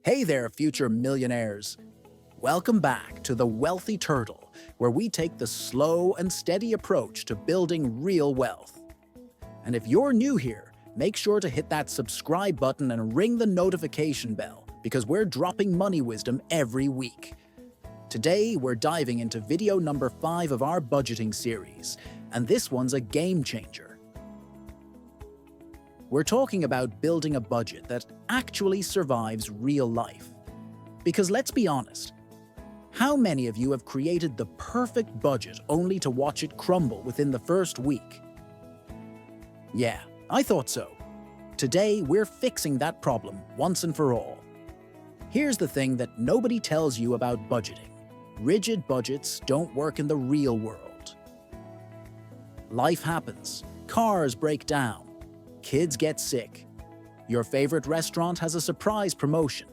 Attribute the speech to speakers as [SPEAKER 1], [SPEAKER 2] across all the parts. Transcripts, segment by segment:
[SPEAKER 1] Hey there, future millionaires. Welcome back to The Wealthy Turtle, where we take the slow and steady approach to building real wealth. And if you're new here, make sure to hit that subscribe button and ring the notification bell, because we're dropping money wisdom every week. Today, we're diving into video number 5 of our budgeting series, and this one's a game changer. We're talking about building a budget that actually survives real life. Because let's be honest, how many of you have created the perfect budget only to watch it crumble within the first week? Yeah, I thought so. Today, we're fixing that problem once and for all. Here's the thing that nobody tells you about budgeting. Rigid budgets don't work in the real world. Life happens. Cars break down. Kids get sick. Your favorite restaurant has a surprise promotion.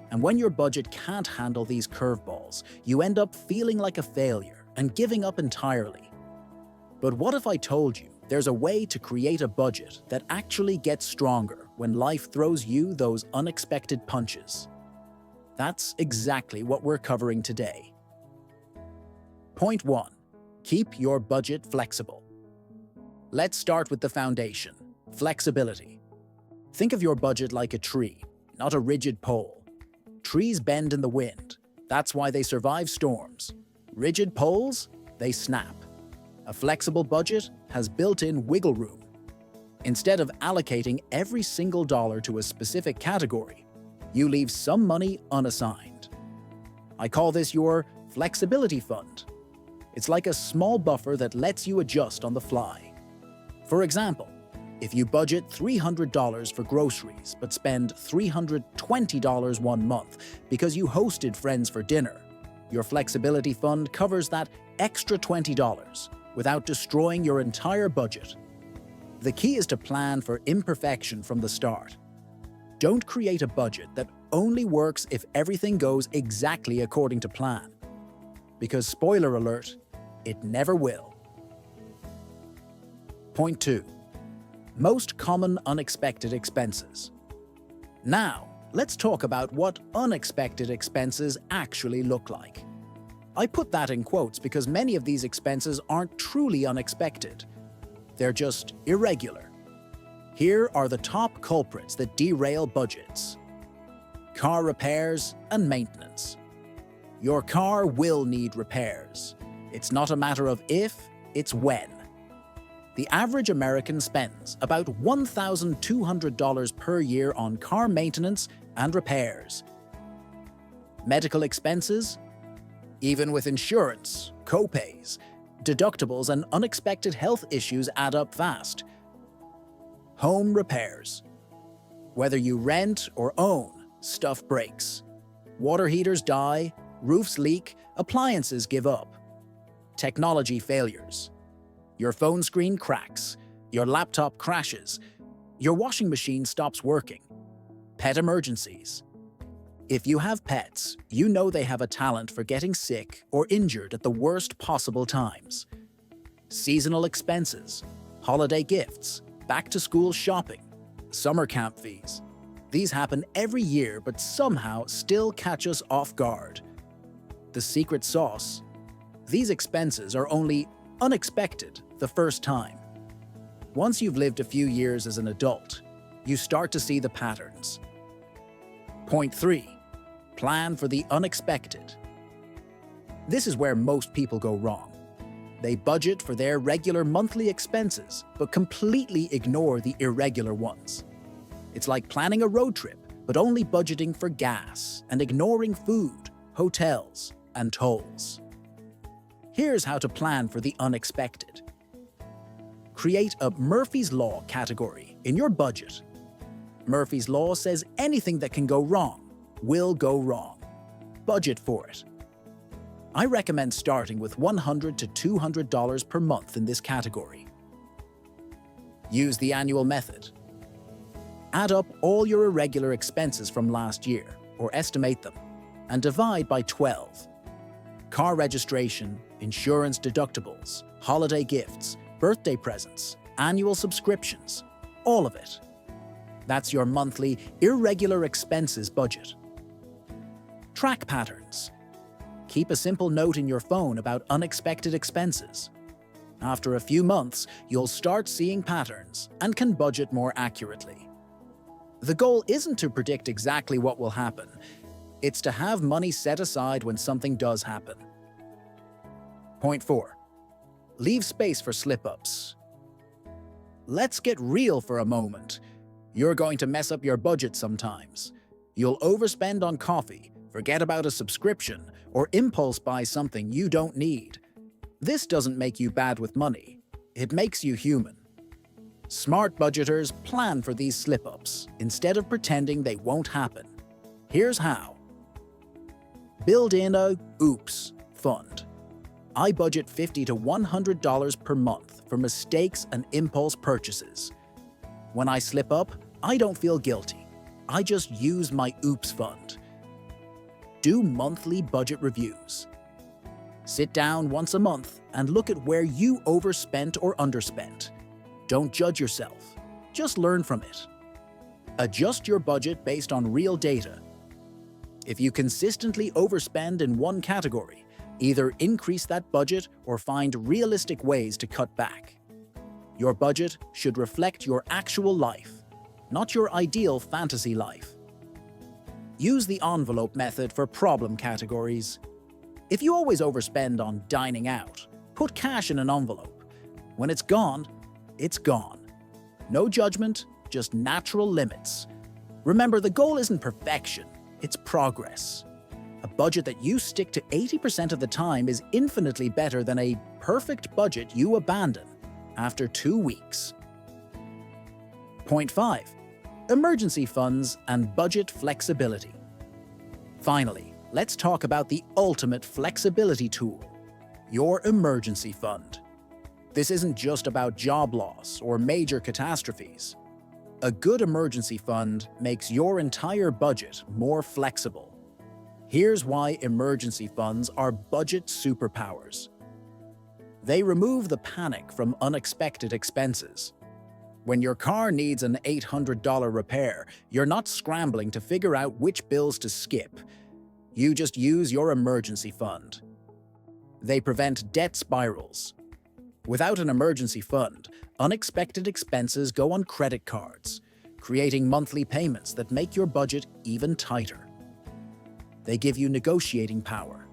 [SPEAKER 1] And when your budget can't handle these curveballs, you end up feeling like a failure and giving up entirely. But what if I told you there's a way to create a budget that actually gets stronger when life throws you those unexpected punches? That's exactly what we're covering today. Point 1. Keep your budget flexible. Let's start with the foundation. Flexibility. Think of your budget like a tree, not a rigid pole. Trees bend in the wind. That's why they survive storms. Rigid poles, they snap. A flexible budget has built-in wiggle room. Instead of allocating every single dollar to a specific category, you leave some money unassigned. I call this your flexibility fund. It's like a small buffer that lets you adjust on the fly. For example, if you budget $300 for groceries but spend $320 one month because you hosted friends for dinner, your flexibility fund covers that extra $20 without destroying your entire budget. The key is to plan for imperfection from the start. Don't create a budget that only works if everything goes exactly according to plan. Because spoiler alert, it never will. Point 2. Most common unexpected expenses. Now, let's talk about what unexpected expenses actually look like. I put that in quotes because many of these expenses aren't truly unexpected. They're just irregular. Here are the top culprits that derail budgets. Car repairs and maintenance. Your car will need repairs. It's not a matter of if, it's when. The average American spends about $1,200 per year on car maintenance and repairs. Medical expenses? Even with insurance, co-pays, deductibles, and unexpected health issues add up fast. Home repairs. Whether you rent or own, stuff breaks. Water heaters die, roofs leak, appliances give up. Technology failures. Your phone screen cracks, your laptop crashes, your washing machine stops working. Pet emergencies. If you have pets, you know they have a talent for getting sick or injured at the worst possible times. Seasonal expenses, holiday gifts, back-to-school shopping, summer camp fees. These happen every year but somehow still catch us off guard. The secret sauce? These expenses are only unexpected the first time. Once you've lived a few years as an adult, you start to see the patterns. Point 3. Plan for the unexpected. This is where most people go wrong. They budget for their regular monthly expenses, but completely ignore the irregular ones. It's like planning a road trip, but only budgeting for gas and ignoring food, hotels, and tolls. Here's how to plan for the unexpected. Create a Murphy's Law category in your budget. Murphy's Law says anything that can go wrong will go wrong. Budget for it. I recommend starting with $100 to $200 per month in this category. Use the annual method. Add up all your irregular expenses from last year, or estimate them, and divide by 12. Car registration, insurance deductibles, holiday gifts, birthday presents, annual subscriptions, all of it. That's your monthly irregular expenses budget. Track patterns. Keep a simple note in your phone about unexpected expenses. After a few months, you'll start seeing patterns and can budget more accurately. The goal isn't to predict exactly what will happen. It's to have money set aside when something does happen. Point 4. Leave space for slip-ups. Let's get real for a moment. You're going to mess up your budget sometimes. You'll overspend on coffee, forget about a subscription, or impulse buy something you don't need. This doesn't make you bad with money. It makes you human. Smart budgeters plan for these slip-ups instead of pretending they won't happen. Here's how. Build in a "Oops" fund. I budget $50 to $100 per month for mistakes and impulse purchases. When I slip up, I don't feel guilty. I just use my Oops fund. Do monthly budget reviews. Sit down once a month and look at where you overspent or underspent. Don't judge yourself. Just learn from it. Adjust your budget based on real data. If you consistently overspend in one category, either increase that budget or find realistic ways to cut back. Your budget should reflect your actual life, not your ideal fantasy life. Use the envelope method for problem categories. If you always overspend on dining out, put cash in an envelope. When it's gone, it's gone. No judgment, just natural limits. Remember, the goal isn't perfection, it's progress. A budget that you stick to 80% of the time is infinitely better than a perfect budget you abandon after 2 weeks. Point 5. Emergency funds and budget flexibility. Finally, let's talk about the ultimate flexibility tool, your emergency fund. This isn't just about job loss or major catastrophes. A good emergency fund makes your entire budget more flexible. Here's why emergency funds are budget superpowers. They remove the panic from unexpected expenses. When your car needs an $800 repair, you're not scrambling to figure out which bills to skip. You just use your emergency fund. They prevent debt spirals. Without an emergency fund, unexpected expenses go on credit cards, creating monthly payments that make your budget even tighter. They give you negotiating power.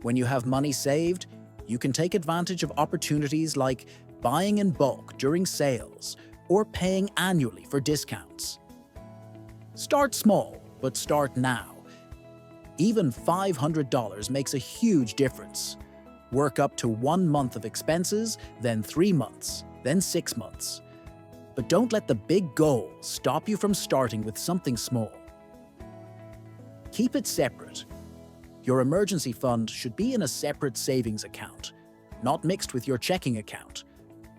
[SPEAKER 1] When you have money saved, you can take advantage of opportunities like buying in bulk during sales or paying annually for discounts. Start small, but start now. Even $500 makes a huge difference. Work up to 1 month of expenses, then 3 months, then 6 months. But don't let the big goal stop you from starting with something small. Keep it separate. Your emergency fund should be in a separate savings account, not mixed with your checking account.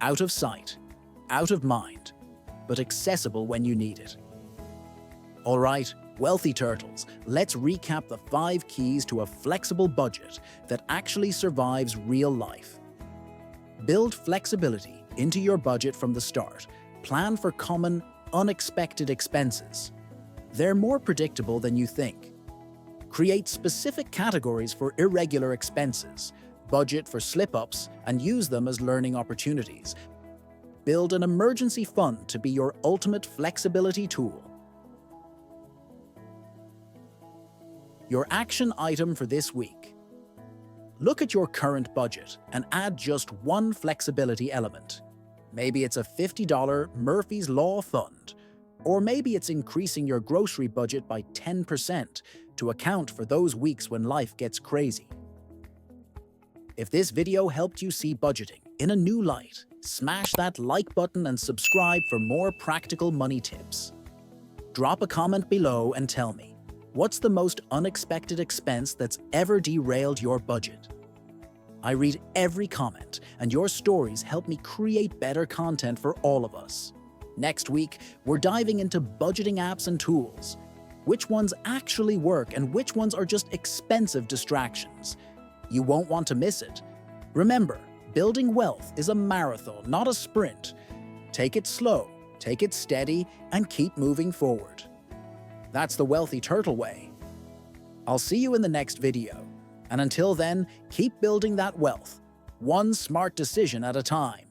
[SPEAKER 1] Out of sight, out of mind, but accessible when you need it. All right, wealthy turtles, let's recap the 5 keys to a flexible budget that actually survives real life. Build flexibility into your budget from the start. Plan for common, unexpected expenses. They're more predictable than you think. Create specific categories for irregular expenses. Budget for slip-ups and use them as learning opportunities. Build an emergency fund to be your ultimate flexibility tool. Your action item for this week. Look at your current budget and add just one flexibility element. Maybe it's a $50 Murphy's Law fund, or maybe it's increasing your grocery budget by 10% to account for those weeks when life gets crazy. If this video helped you see budgeting in a new light, smash that like button and subscribe for more practical money tips. Drop a comment below and tell me, what's the most unexpected expense that's ever derailed your budget? I read every comment, and your stories help me create better content for all of us. Next week, we're diving into budgeting apps and tools. Which ones actually work and which ones are just expensive distractions? You won't want to miss it. Remember, building wealth is a marathon, not a sprint. Take it slow, take it steady, and keep moving forward. That's the Wealthy Turtle way. I'll see you in the next video. And until then, keep building that wealth, one smart decision at a time.